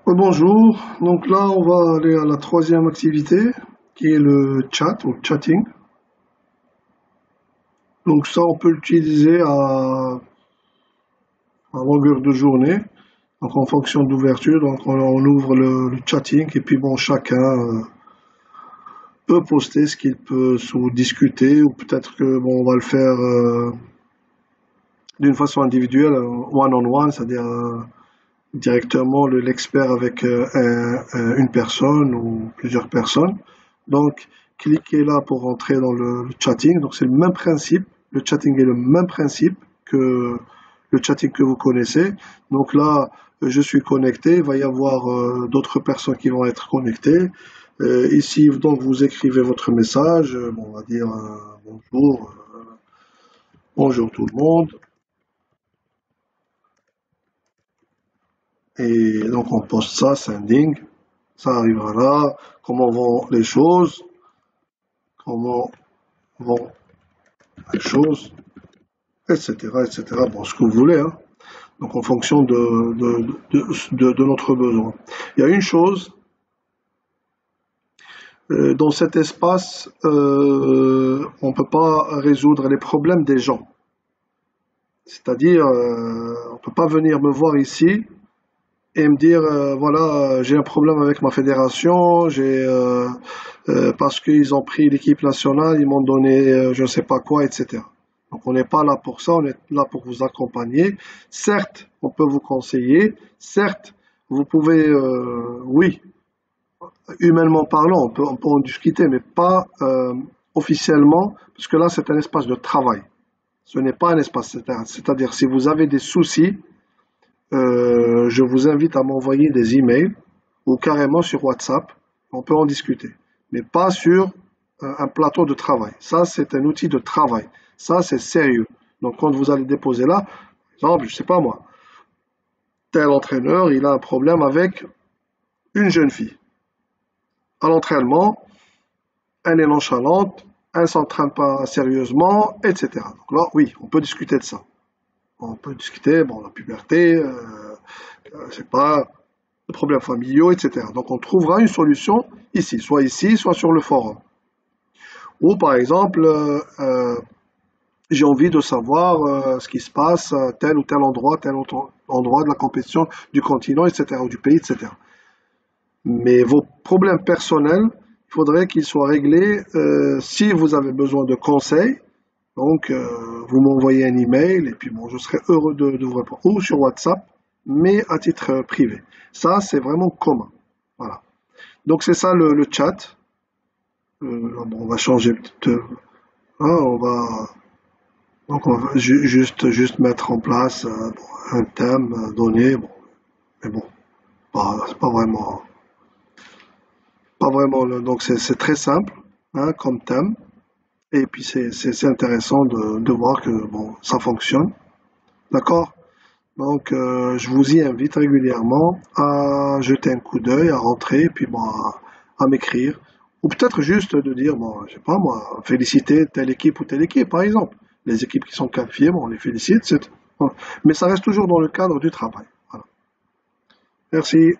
Bonjour, donc là on va aller à la troisième activité qui est le chat ou chatting. Donc ça on peut l'utiliser à longueur de journée, donc en fonction de l'ouverture, donc on ouvre le chatting et puis bon chacun peut poster ce qu'il peut ou discuter ou peut-être que bon on va le faire d'une façon individuelle, one on one, c'est-à-dire directement l'expert avec une personne ou plusieurs personnes. Donc, cliquez là pour rentrer dans le chatting. Donc, c'est le même principe. Le chatting est le même principe que le chatting que vous connaissez. Donc là, je suis connecté. Il va y avoir d'autres personnes qui vont être connectées. Ici, donc, vous écrivez votre message. Bon, on va dire bonjour, bonjour tout le monde. Et donc, on poste ça, sending. Ça arrivera là. Comment vont les choses? Comment vont les choses? Etc., etc. Bon, ce que vous voulez, hein. Donc, en fonction de notre besoin. Il y a une chose, dans cet espace, on ne peut pas résoudre les problèmes des gens. C'est-à-dire, on ne peut pas venir me voir ici et me dire, voilà, j'ai un problème avec ma fédération, parce qu'ils ont pris l'équipe nationale, ils m'ont donné je ne sais pas quoi, etc. Donc on n'est pas là pour ça, on est là pour vous accompagner. Certes, on peut vous conseiller, certes, vous pouvez, oui, humainement parlant, on peut en discuter, mais pas officiellement, parce que là c'est un espace de travail. Ce n'est pas un espace, c'est-à-dire si vous avez des soucis, je vous invite à m'envoyer des emails ou carrément sur WhatsApp. On peut en discuter, mais pas sur un plateau de travail. Ça, c'est un outil de travail. Ça, c'est sérieux. Donc, quand vous allez déposer là, par exemple, je sais pas moi, tel entraîneur, il a un problème avec une jeune fille. À l'entraînement, elle est nonchalante, elle s'entraîne pas sérieusement, etc. Donc là, oui, on peut discuter de ça. On peut discuter, bon, la puberté, je sais pas, de problèmes familiaux, etc. Donc on trouvera une solution ici, soit sur le forum. Ou par exemple, j'ai envie de savoir ce qui se passe à tel ou tel autre endroit de la compétition du continent, etc., ou du pays, etc. Mais vos problèmes personnels, il faudrait qu'ils soient réglés si vous avez besoin de conseils. Donc, vous m'envoyez un email et puis bon, je serai heureux de vous répondre. Ou sur WhatsApp, mais à titre privé. Ça, c'est vraiment commun. Voilà. Donc, c'est ça le chat. Bon, on va changer de... hein, on va juste mettre en place bon, un thème donné. Bon, mais bon, c'est pas vraiment. Donc, c'est très simple hein, comme thème. Et puis, c'est intéressant de voir que bon, ça fonctionne. D'accord? Donc, je vous y invite régulièrement à jeter un coup d'œil, à rentrer, et puis bon, à m'écrire. Ou peut-être juste de dire, bon, je sais pas moi, féliciter telle équipe ou telle équipe, par exemple. Les équipes qui sont qualifiées, bon, on les félicite, voilà. Mais ça reste toujours dans le cadre du travail. Voilà. Merci.